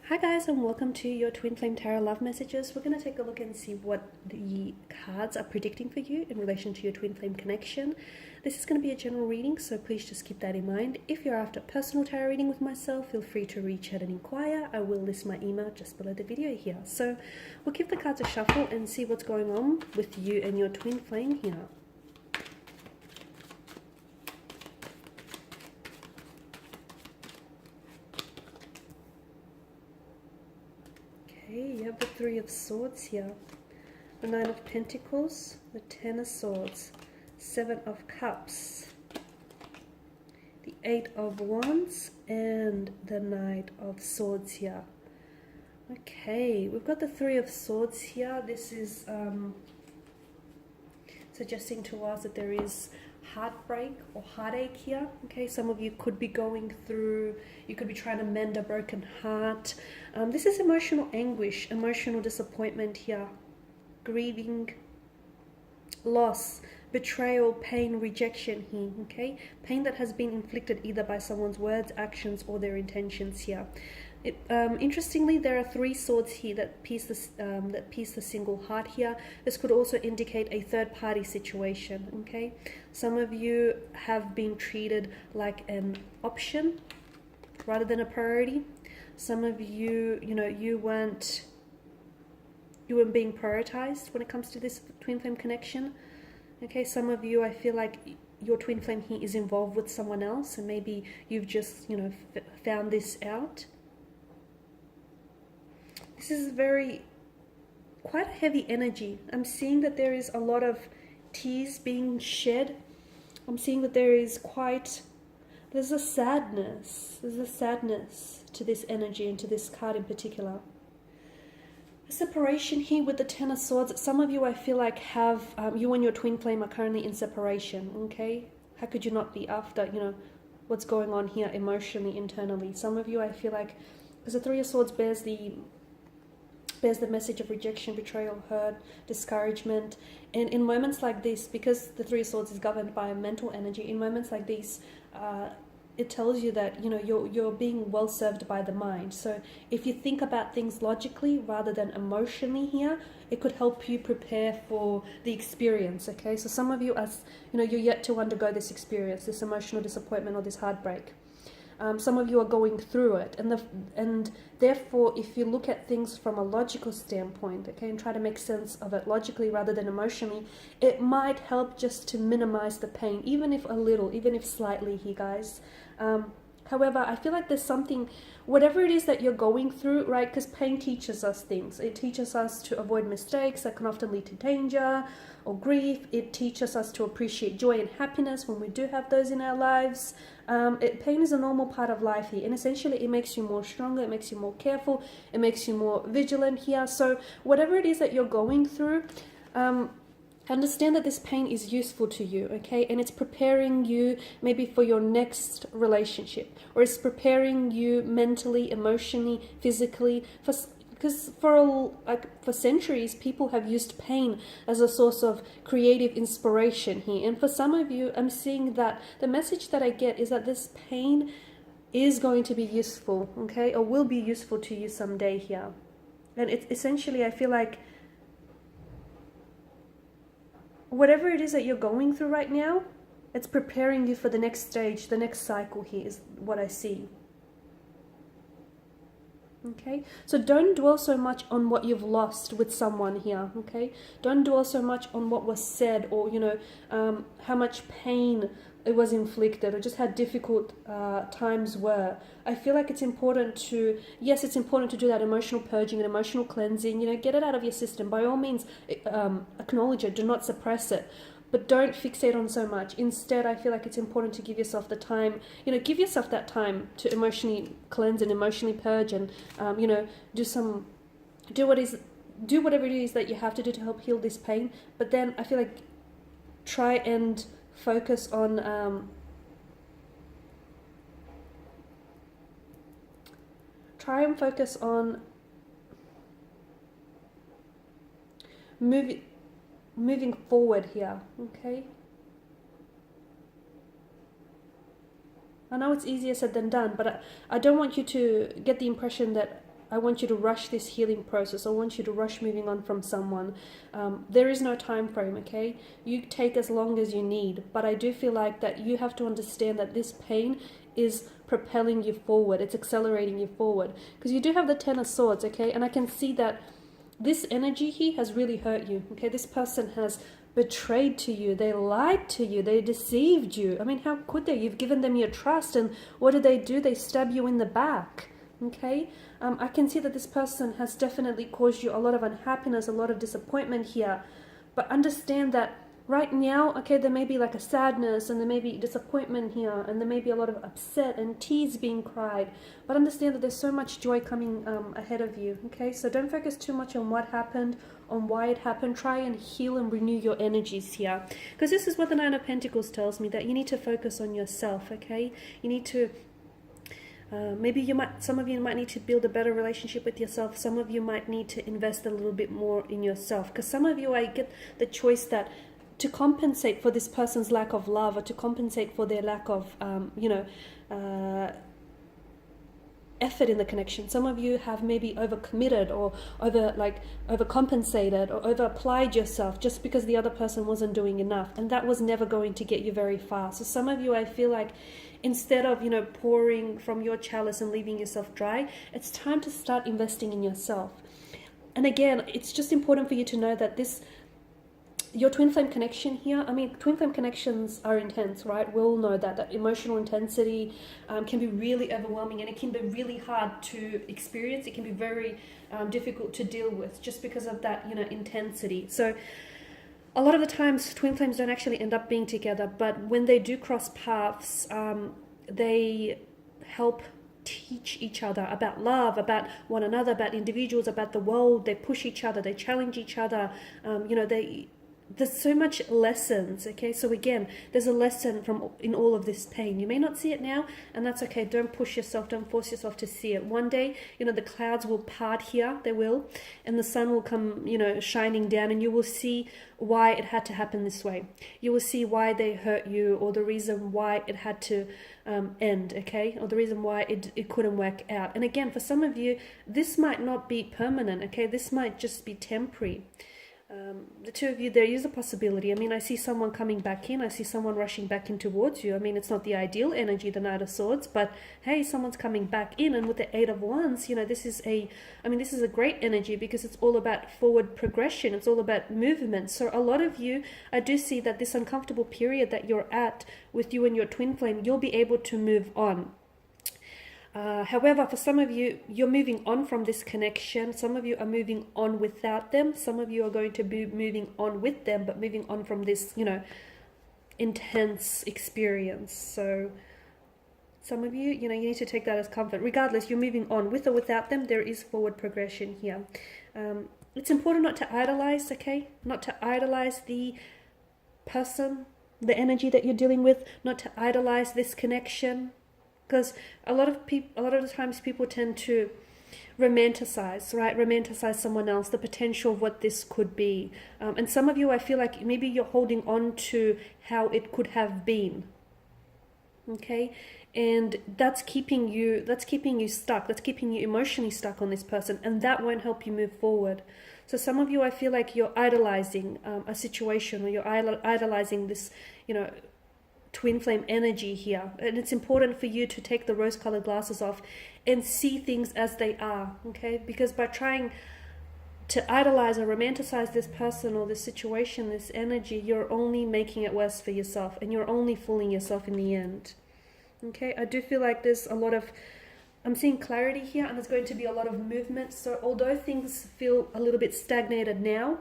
Hi guys, and welcome to your Twin Flame Tarot Love Messages. We're going to take a look and see what the cards are predicting for you in relation to your Twin Flame connection. This is going to be a general reading, so please just keep that in mind. If you're after personal tarot reading with myself, feel free to reach out and inquire. I will list my email just below the video here. So we'll give the cards a shuffle and see what's going on with you and your Twin Flame here. Okay, you have the Three of Swords here, the Nine of Pentacles, the Ten of Swords, Seven of Cups, the Eight of Wands, and the Knight of Swords here. Okay, we've got the Three of Swords here. This is suggesting to us that there is heartbreak or heartache here. Okay, some of you could be going through, you could be trying to mend a broken heart. This is emotional anguish, emotional disappointment here, grieving, loss, betrayal, pain, rejection here. Okay, pain that has been inflicted either by someone's words, actions, or their intentions here. Interestingly, there are three swords here that piece the single heart here. This could also indicate a third-party situation. Okay, some of you have been treated like an option rather than a priority. Some of you, you weren't being prioritized when it comes to this twin flame connection. Okay, some of you, I feel like your twin flame here is involved with someone else, and maybe you've just found this out. This is quite a heavy energy. I'm seeing that there is a lot of tears being shed. I'm seeing that there's a sadness. There's a sadness to this energy and to this card in particular. A separation here with the Ten of Swords. Some of you, I feel like, have, you and your twin flame are currently in separation, okay? How could you not be after, what's going on here emotionally, internally? Some of you, I feel like, because the Three of Swords bears the message of rejection, betrayal, hurt, discouragement. And in moments like this, because the Three of Swords is governed by mental energy, in moments like these, it tells you that you're being well served by the mind. So if you think about things logically rather than emotionally here, it could help you prepare for the experience. Okay, so some of you, you're yet to undergo this experience, this emotional disappointment or this heartbreak. Some of you are going through it, and therefore, if you look at things from a logical standpoint, okay, and try to make sense of it logically rather than emotionally, it might help just to minimize the pain, even if a little, even if slightly here, guys. However, I feel like there's something, whatever it is that you're going through, right, because pain teaches us things. It teaches us to avoid mistakes that can often lead to danger or grief. It teaches us to appreciate joy and happiness when we do have those in our lives. Pain is a normal part of life here, and essentially it makes you more stronger, it makes you more careful, it makes you more vigilant here. So whatever it is that you're going through, understand that this pain is useful to you, okay? And it's preparing you maybe for your next relationship, or it's preparing you mentally, emotionally, physically, because for centuries, people have used pain as a source of creative inspiration here. And for some of you, I'm seeing that the message that I get is that this pain is going to be useful, okay? Or will be useful to you someday here. And it's essentially, I feel like, whatever it is that you're going through right now, it's preparing you for the next stage, the next cycle here is what I see. Okay, so don't dwell so much on what you've lost with someone here, okay? Don't dwell so much on what was said, or, how much pain it was inflicted, or just how difficult times were. I feel like it's important to, yes, it's important to do that emotional purging and emotional cleansing, get it out of your system. By all means, acknowledge it, do not suppress it. But don't fixate on so much. Instead, I feel like it's important to give yourself the time, give yourself that time to emotionally cleanse and emotionally purge, and, do whatever it is that you have to do to help heal this pain. But then I feel like try and focus on, moving forward here, okay? I know it's easier said than done, but I don't want you to get the impression that I want you to rush this healing process. I want you to rush moving on from someone. There is no time frame, okay? You take as long as you need. But I do feel like that you have to understand that this pain is propelling you forward. It's accelerating you forward. Because you do have the Ten of Swords, okay? And I can see that this energy here has really hurt you, okay? This person has betrayed to you. They lied to you. They deceived you. I mean, how could they? You've given them your trust, and what do? They stab you in the back. Okay, I can see that this person has definitely caused you a lot of unhappiness, a lot of disappointment here. But understand that right now, okay, there may be like a sadness and there may be disappointment here, and there may be a lot of upset and tears being cried. But understand that there's so much joy coming ahead of you. Okay, so don't focus too much on what happened, on why it happened. Try and heal and renew your energies here, because this is what the Nine of Pentacles tells me, that you need to focus on yourself. Okay, you need to some of you might need to build a better relationship with yourself. Some of you might need to invest a little bit more in yourself, because some of you, I get the choice that to compensate for this person's lack of love, or to compensate for their lack of effort in the connection. Some of you have maybe overcommitted or overcompensated or over applied yourself just because the other person wasn't doing enough, and that was never going to get you very far. So some of you, I feel like, instead of pouring from your chalice and leaving yourself dry, it's time to start investing in yourself. And again, it's just important for you to know that your twin flame connection here, I mean, twin flame connections are intense, right? We all know that emotional intensity can be really overwhelming, and it can be really hard to experience. It can be very difficult to deal with just because of that, intensity. So a lot of the times twin flames don't actually end up being together, but when they do cross paths, they help teach each other about love, about one another, about individuals, about the world. They push each other, they challenge each other. There's so much lessons, okay? So again, there's a lesson in all of this pain. You may not see it now, and that's okay. Don't push yourself, don't force yourself to see it. One day, the clouds will part here, they will, and the sun will come, shining down, and you will see why it had to happen this way. You will see why they hurt you, or the reason why it had to end, okay? Or the reason why it couldn't work out. And again, for some of you, this might not be permanent, okay? This might just be temporary. The two of you, there is a possibility. I mean, I see someone coming back in. I see someone rushing back in towards you. I mean, it's not the ideal energy, the Knight of Swords, but hey, someone's coming back in. And with the Eight of Wands, this is a great energy, because it's all about forward progression. It's all about movement. So a lot of you, I do see that this uncomfortable period that you're at with you and your twin flame, you'll be able to move on. However, for some of you, you're moving on from this connection. Some of you are moving on without them. Some of you are going to be moving on with them, but moving on from this, intense experience. So some of you, you need to take that as comfort. Regardless, you're moving on with or without them. There is forward progression here. It's important not to idolize, okay? Not to idolize the person, the energy that you're dealing with. Not to idolize this connection. Because a lot of the times people tend to romanticize, right? Romanticize someone else, the potential of what this could be. And some of you, I feel like maybe you're holding on to how it could have been. Okay? And that's keeping you stuck. That's keeping you emotionally stuck on this person. And that won't help you move forward. So some of you, I feel like you're idolizing a situation, or you're idolizing this, twin flame energy here. And it's important for you to take the rose-colored glasses off and see things as they are, okay? Because by trying to idolize or romanticize this person or this situation, this energy, you're only making it worse for yourself, and you're only fooling yourself in the end. Okay, I do feel like there's a lot of, I'm seeing clarity here, and there's going to be a lot of movement. So although things feel a little bit stagnated now,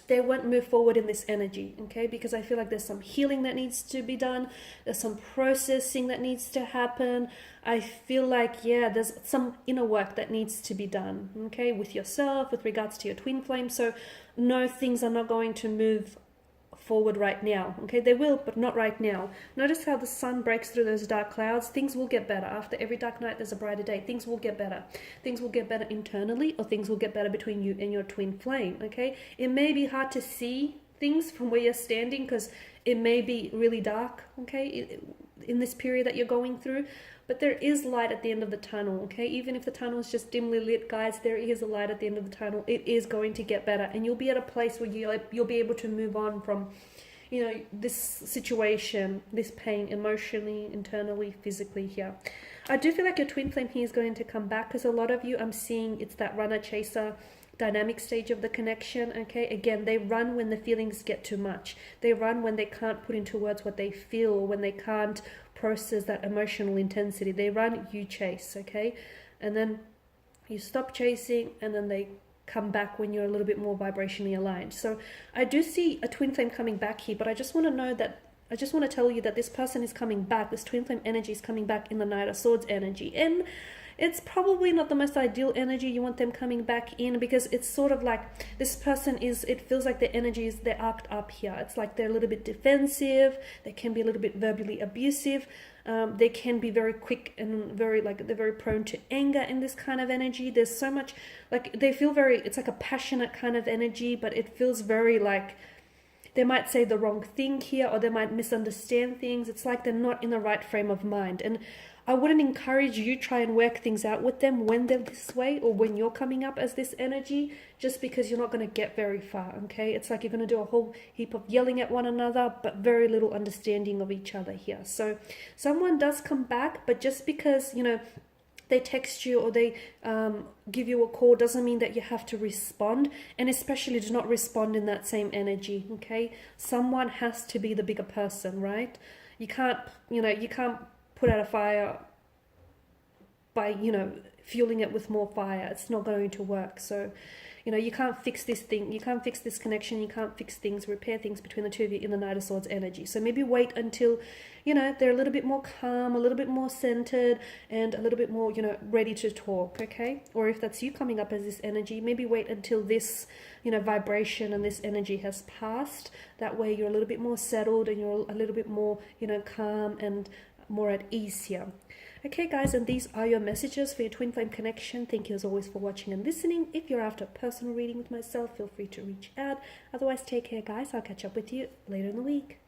they won't move forward in this energy, okay? Because I feel like there's some healing that needs to be done. There's some processing that needs to happen. I feel like, there's some inner work that needs to be done, okay? With yourself, with regards to your twin flame. So no, things are not going to move forward right now, okay? They will, but not right now. Notice how the sun breaks through those dark clouds. Things will get better. After every dark night, there's a brighter day. Things will get better. Things will get better internally, or things will get better between you and your twin flame, okay? It may be hard to see things from where you're standing, because it may be really dark, okay, in this period that you're going through, but there is light at the end of the tunnel, okay? Even if the tunnel is just dimly lit, guys, there is a light at the end of the tunnel. It is going to get better, and you'll be at a place where you'll be able to move on from, you know, this situation, this pain, emotionally, internally, physically here. I do feel like your twin flame here is going to come back, because a lot of you, I'm seeing it's that runner-chaser dynamic stage of the connection, okay? Again, they run when the feelings get too much. They run when they can't put into words what they feel, when they can't process that emotional intensity. They run, you chase, okay? And then you stop chasing, and then they come back when you're a little bit more vibrationally aligned. So I do see a twin flame coming back here, but I just want to know that, I just want to tell you that this person is coming back. This twin flame energy is coming back in the Knight of Swords energy. And it's probably not the most ideal energy you want them coming back in, because it's sort of like this person is, it feels like their energy is, they're arced up here. It's like they're a little bit defensive. They can be a little bit verbally abusive. They can be very quick and very, like, they're very prone to anger in this kind of energy. There's so much, like, they feel very, it's like a passionate kind of energy, but it feels very like they might say the wrong thing here, or they might misunderstand things. It's like they're not in the right frame of mind. And I wouldn't encourage you try and work things out with them when they're this way, or when you're coming up as this energy, just because you're not going to get very far, okay? It's like you're going to do a whole heap of yelling at one another, but very little understanding of each other here. So someone does come back, but just because, you know, they text you or they give you a call doesn't mean that you have to respond, and especially do not respond in that same energy, okay? Someone has to be the bigger person, right? You can't, you know, you can't put out a fire by, you know, fueling it with more fire. It's not going to work. So, you know, you can't fix this thing, you can't fix this connection, you can't fix things, repair things between the two of you in the Knight of Swords energy. So maybe wait until, you know, they're a little bit more calm, a little bit more centered, and a little bit more, you know, ready to talk, okay? Or if that's you coming up as this energy, maybe wait until this, you know, vibration and this energy has passed. That way you're a little bit more settled, and you're a little bit more, you know, calm and more at ease here. Okay, guys, and these are your messages for your twin flame connection. Thank you as always for watching and listening. If you're after a personal reading with myself, feel free to reach out. Otherwise, take care, guys. I'll catch up with you later in the week.